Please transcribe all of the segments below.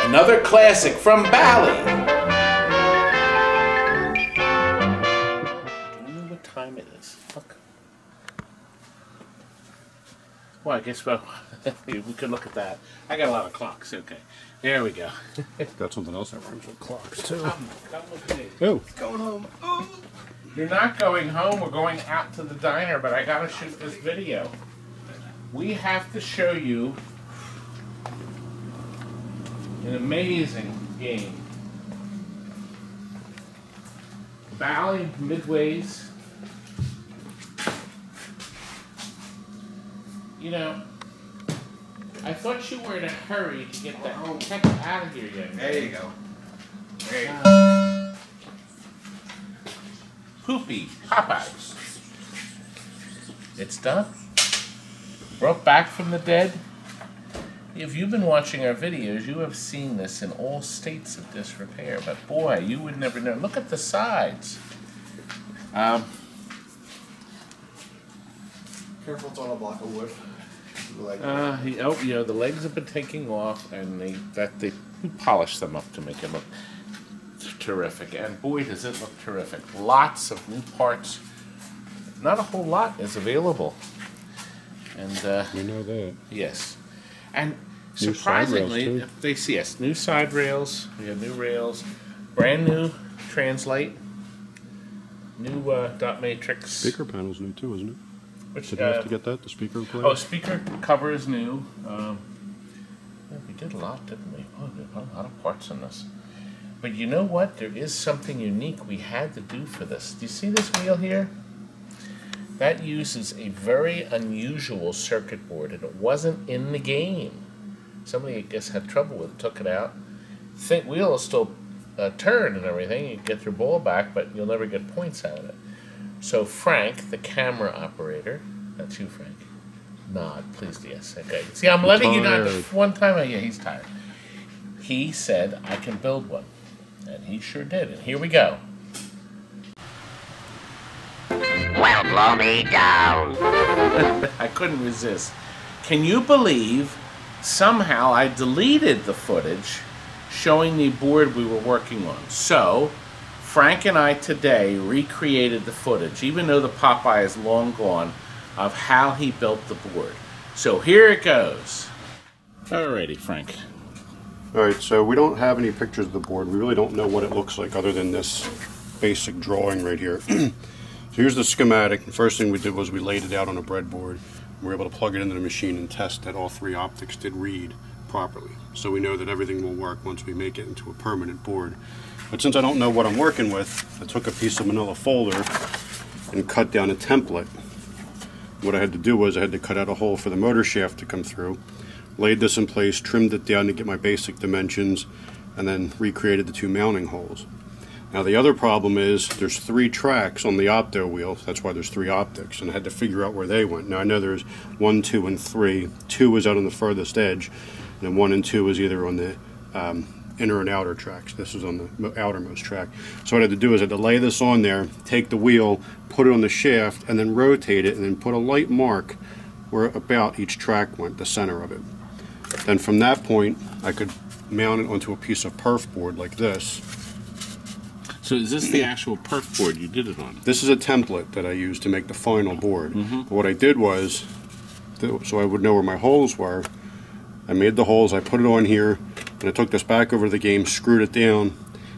Another classic from Bally. I don't know what time it is. Fuck. Well, I guess we could look at that. I got a lot of clocks. Okay, there we go. Got something else that rhymes with clocks too. Come with me. Oh, Going home. Oh. You're not going home. We're going out to the diner, but I gotta shoot this video. We have to show you an amazing game. Bally Midways. You know, I thought you were in a hurry to get that heck out of here yet. There you go. There you go. Poopey Popeyes. It's done. Brought back from the dead. If you've been watching our videos, you have seen this in all states of disrepair. But boy, you would never know. Look at the sides. Careful, it's on a block of wood. Like you know, the legs have been taking off, and they polished them up to make it look terrific. And boy, does it look terrific! Lots of new parts. Not a whole lot is available. And we know that. Yes, and new surprisingly, they see us new side rails. We have new rails, brand new translate, new dot matrix. Speaker panel's new too, isn't it? Which, did you have to get that? The speaker player? Oh, speaker cover is new. Yeah, we did a lot, didn't we? Oh, we put a lot of parts in this. But you know what? There is something unique we had to do for this. Do you see this wheel here? That uses a very unusual circuit board, and it wasn't in the game. Somebody, I guess, had trouble with it, took it out. The wheel will still turn and everything. You get your ball back, but you'll never get points out of it. So Frank, the camera operator, that's you, Frank. Nod, please, yes. Okay. See, I'm letting you nod one time. Oh, yeah, he's tired. He said, I can build one. And he sure did. And here we go. Well, blow me down. I couldn't resist. Can you believe somehow I deleted the footage showing the board we were working on? So, Frank and I today recreated the footage, even though the Popeye is long gone, of how he built the board. So here it goes. Alrighty, Frank. Alright, so we don't have any pictures of the board. We really don't know what it looks like other than this basic drawing right here. So here's the schematic. The first thing we did was we laid it out on a breadboard. We were able to plug it into the machine and test that all three optics did read properly. So we know that everything will work once we make it into a permanent board. But since I don't know what I'm working with, I took a piece of manila folder and cut down a template. What I had to do was I had to cut out a hole for the motor shaft to come through, laid this in place, trimmed it down to get my basic dimensions, and then recreated the two mounting holes. Now the other problem is there's three tracks on the opto wheel. That's why there's three optics, and I had to figure out where they went. Now I know there's 1, 2, and 3. 2 is out on the furthest edge, and then 1 and 2 is either on the inner and outer tracks. This is on the outermost track. So what I had to do is I had to lay this on there, take the wheel, put it on the shaft, and then rotate it, and then put a light mark where about each track went, the center of it. Then from that point, I could mount it onto a piece of perf board like this. So is this the actual perf board you did it on? This is a template that I used to make the final board. But what I did was, so I would know where my holes were, I made the holes, I put it on here, and I took this back over to the game, screwed it down,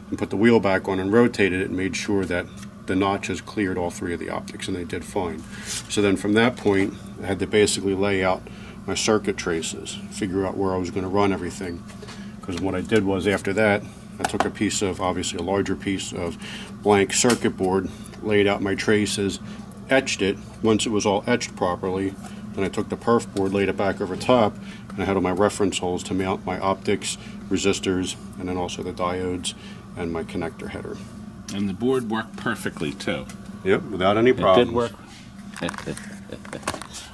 and put the wheel back on and rotated it and made sure that the notches cleared all three of the optics, and they did fine. So then from that point, I had to basically lay out my circuit traces, figure out where I was going to run everything. Because what I did was, after that, I took a piece of, obviously a larger piece of blank circuit board, laid out my traces, etched it. Once it was all etched properly, then I took the perf board, laid it back over top, and I had all my reference holes to mount my optics, resistors, and then also the diodes and my connector header. And the board worked perfectly too. Yep, without any problems. It did work.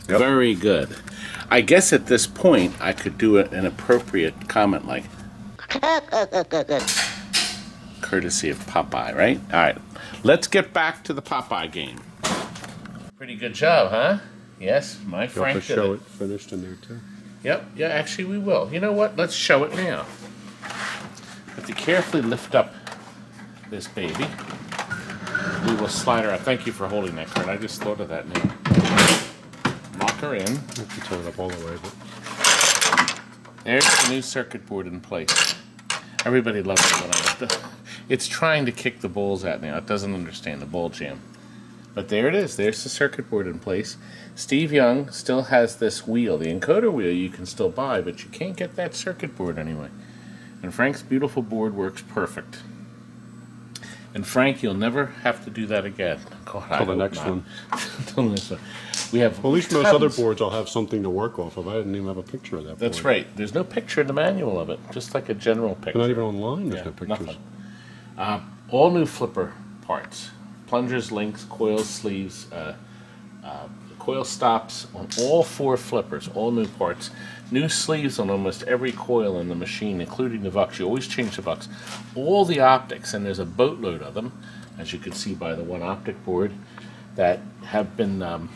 Yep. Very good. I guess at this point I could do an appropriate comment like courtesy of Popeye, right? All right, let's get back to the Popeye game. Pretty good job, huh? Yes, my Frank did show it finished in there too. Yep, yeah, actually we will. You know what? Let's show it now. Have to carefully lift up this baby. We will slide her out. Thank you for holding that, Kurt. I just thought of that now. Lock her in. I have to turn it up all the way, but there's the new circuit board in place. Everybody loves it when I lift it. It's trying to kick the balls out now. It doesn't understand the ball jam. But there it is. There's the circuit board in place. Steve Young still has this wheel. The encoder wheel you can still buy, but you can't get that circuit board anyway. And Frank's beautiful board works perfect. And Frank, you'll never have to do that again. God, till the next one. Till the next one. We have well, at least most other boards I'll have something to work off of. I didn't even have a picture of that That's board. right. There's no picture in the manual of it, just like a general picture. Not even online, there's no pictures. Nothing. All new flipper parts. Plungers, links, coils, sleeves, coil stops on all 4 flippers, all new parts. New sleeves on almost every coil in the machine, including the VUX. You always change the VUX. All the optics, and there's a boatload of them, as you can see by the one optic board, that have been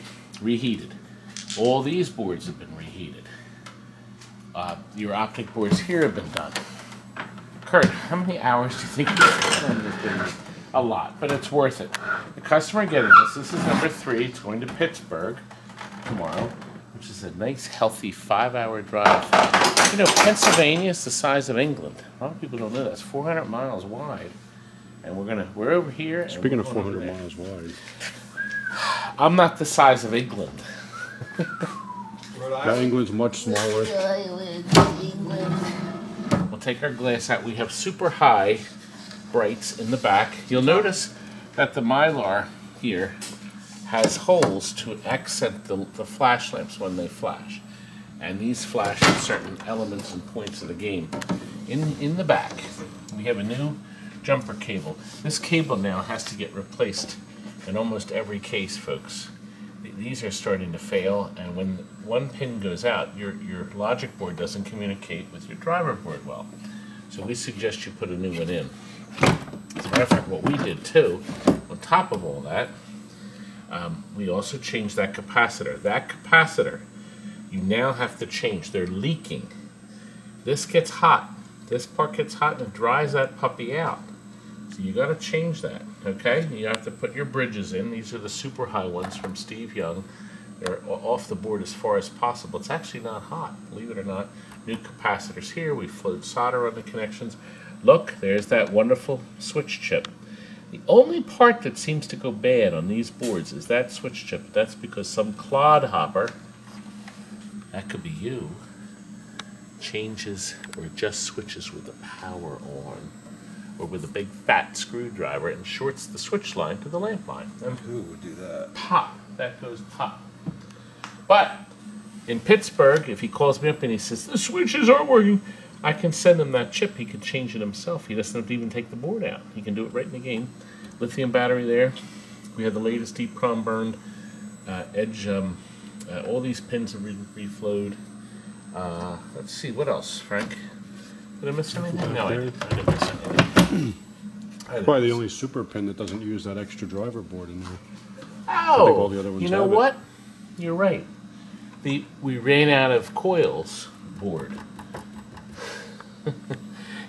reheated. All these boards have been reheated. Your optic boards here have been done. Kurt, how many hours do you think you spent on this thing? A lot, but it's worth it. The customer getting this is number 3. It's going to Pittsburgh tomorrow, which is a nice, healthy 5-hour drive. You know, Pennsylvania is the size of England. A lot of people don't know that. It's 400 miles wide, and we're over here. Speaking of 400 miles wide, I'm not the size of England. England's much smaller. We'll take our glass out. We have super high brights in the back. You'll notice that the Mylar here has holes to accent the flash lamps when they flash. And these flash at certain elements and points of the game. In the back, we have a new jumper cable. This cable now has to get replaced in almost every case, folks. These are starting to fail, and when one pin goes out, your logic board doesn't communicate with your driver board well. So we suggest you put a new one in. As a matter of fact, what we did too, on top of all that, we also changed that capacitor. That capacitor, you now have to change. They're leaking. This gets hot. This part gets hot and it dries that puppy out. So you got to change that, okay? You have to put your bridges in. These are the super high ones from Steve Young. They're off the board as far as possible. It's actually not hot, believe it or not. New capacitors here. We flowed solder on the connections. Look, there's that wonderful switch chip. The only part that seems to go bad on these boards is that switch chip. That's because some clodhopper, that could be you, changes or just switches with the power on, or with a big fat screwdriver and shorts the switch line to the lamp line. And who would do that? Pop. That goes pop. But in Pittsburgh, if he calls me up and he says, the switches aren't working, I can send him that chip. He can change it himself. He doesn't have to even take the board out. He can do it right in the game. Lithium battery there. We have the latest deep chrome burned edge. All these pins are reflowed. Let's see, what else, Frank? Did I miss anything? No, I didn't miss anything. Probably the only super pin that doesn't use that extra driver board in there. Oh, I think all the other ones you know have what? You're right. We ran out of coils board.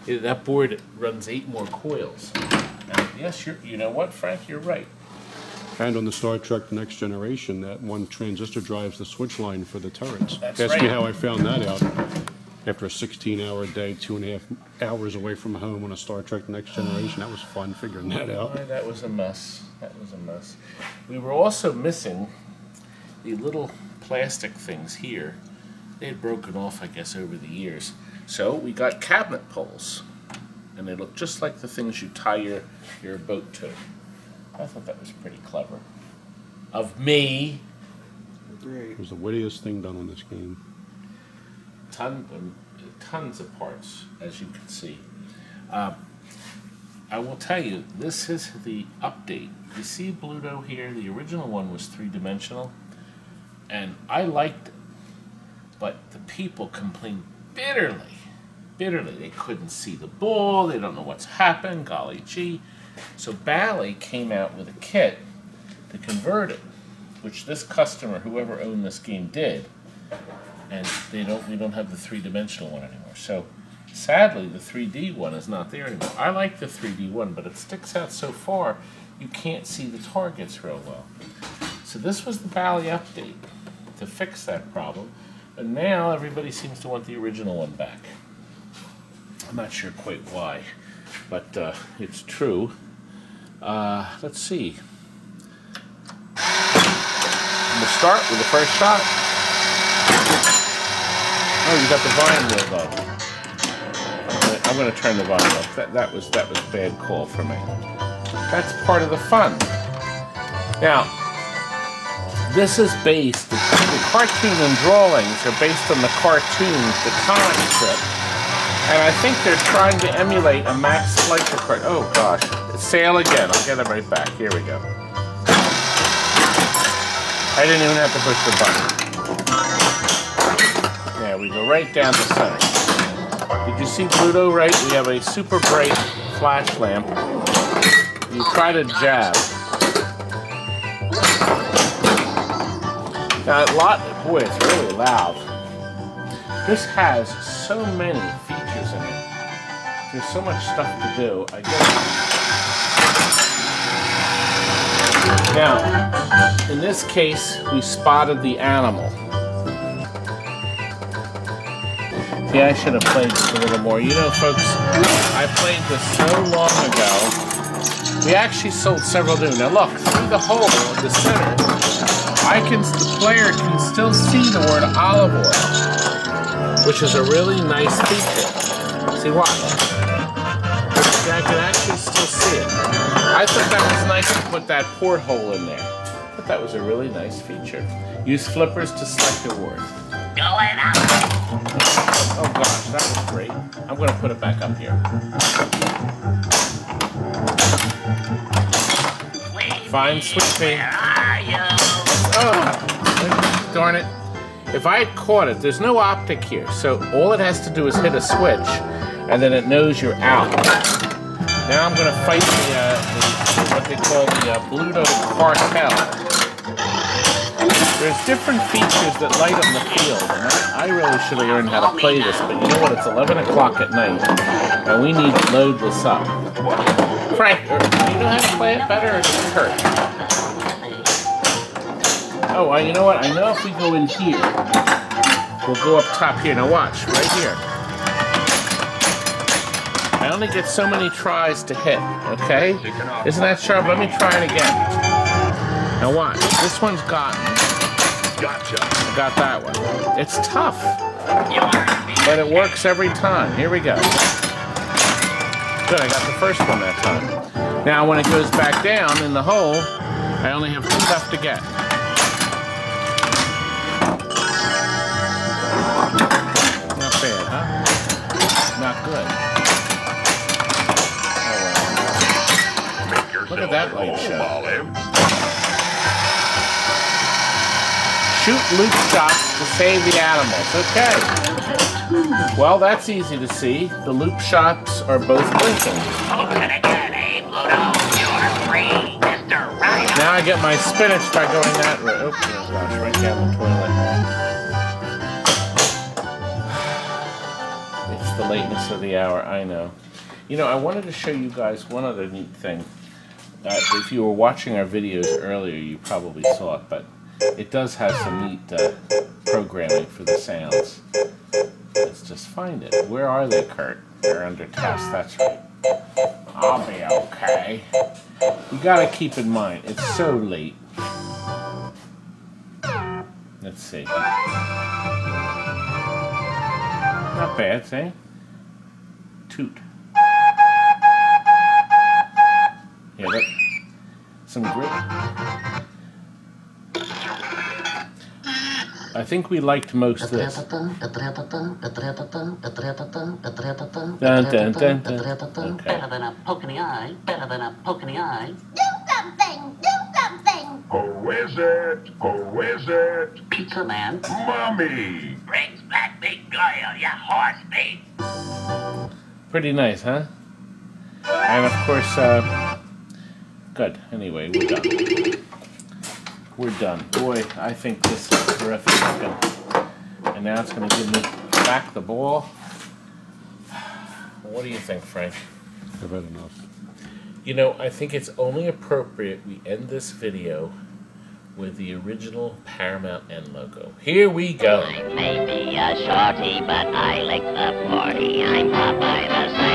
That board runs 8 more coils. And yes, you know what, Frank? You're right. And on the Star Trek The Next Generation, that one transistor drives the switch line for the turrets. That's Ask right. me how I found that out. After a 16-hour day, 2.5 hours away from home on a Star Trek The Next Generation, that was fun figuring that out. Boy, that was a mess. That was a mess. We were also missing the little plastic things here They had broken off, I guess, over the years. So we got cabinet poles. And they look just like the things you tie your boat to. I thought that was pretty clever. Of me. It was the wittiest thing done on this game. Tons of parts, as you can see. I will tell you, this is the update. You see Bluto here? The original one was three-dimensional, and I liked it. But the people complained bitterly. They couldn't see the ball. They don't know what's happened. Golly gee. So Bally came out with a kit to convert it, which this customer, whoever owned this game, did. And we don't have the three-dimensional one anymore. So sadly, the 3D one is not there anymore. I like the 3D one, but it sticks out so far you can't see the targets real well. So this was the Bally update to fix that problem. And now everybody seems to want the original one back. I'm not sure quite why, but it's true. Let's see. We'll start with the first shot. Oh, you got the volume there, though. I'm going to turn the volume up. That was a bad call for me. That's part of the fun. Now, this is based. The cartoon and drawings are based on the cartoons, the comic strip. And I think they're trying to emulate a Max Fleischer card. Oh gosh, sail again. I'll get it right back. Here we go. I didn't even have to push the button. There we go, right down the center. Did you see Bluto right? We have a super bright flash lamp. You try to jab. Now, boy, it's really loud. This has so many features in it. There's so much stuff to do. I guess. Now, in this case, we spotted the animal. Yeah, I should have played this a little more. You know, folks, I played this so long ago. We actually sold several new. Now look, through the hole in the center, the player can still see the word olive oil, which is a really nice feature. See, watch. I can actually still see it. I thought that was nice to put that porthole in there. I thought that was a really nice feature. Use flippers to select a word. Going up. Oh gosh, that was great. I'm going to put it back up here. Fine, sweet pea. Where are you? Oh, darn it. If I had caught it, there's no optic here, so all it has to do is hit a switch, and then it knows you're out. Now I'm going to fight what they call the Bluto cartel. There's different features that light up the field, and I really should have learned how to play this, but you know what, it's 11 o'clock at night, and we need to load this up. Frank, do you know how to play it better, or does it hurt? Oh, well, you know what, I know if we go in here, we'll go up top here. Now watch, right here. I only get so many tries to hit, okay? Isn't that sharp? Let me try it again. Now watch, this one's gotten. Gotcha. I got that one. It's tough, but it works every time. Here we go. Good, I got the first one that time. Now when it goes back down in the hole, I only have 2 left to get. Not bad, huh? Not good. Oh, well. Look at that light show. Shoot loop shots to save the animals. Okay. Well, that's easy to see. The loop shots are both blinking. Now I get my spinach by going that way. Oh gosh, right down the toilet. It's the lateness of the hour, I know. You know, I wanted to show you guys one other neat thing. If you were watching our videos earlier, you probably saw it, but it does have some neat programming for the sounds. Let's just find it. Where are they, Kurt? They're under test, that's right. I'll be okay. You gotta keep in mind, it's so late. Let's see. Not bad, say? Toot. Yeah, that, some great. I think we liked most this. Dun, dun, dun, dun. Okay. Better than a poke in the eye. Better than a poke in the eye. Do something! Do something! Who is it? Who is it? Pizza man. Mommy! Briggs black big girl, ya horse meat. Pretty nice, huh? And of course, good. Anyway, we're done. We're done. Boy, I think this is terrific looking. And now it's going to give me back the ball. What do you think, Frank? I've had enough. You know, I think it's only appropriate we end this video with the original Paramount N logo. Here we go. I may be a shorty, but I like the 40. I'm Popeye the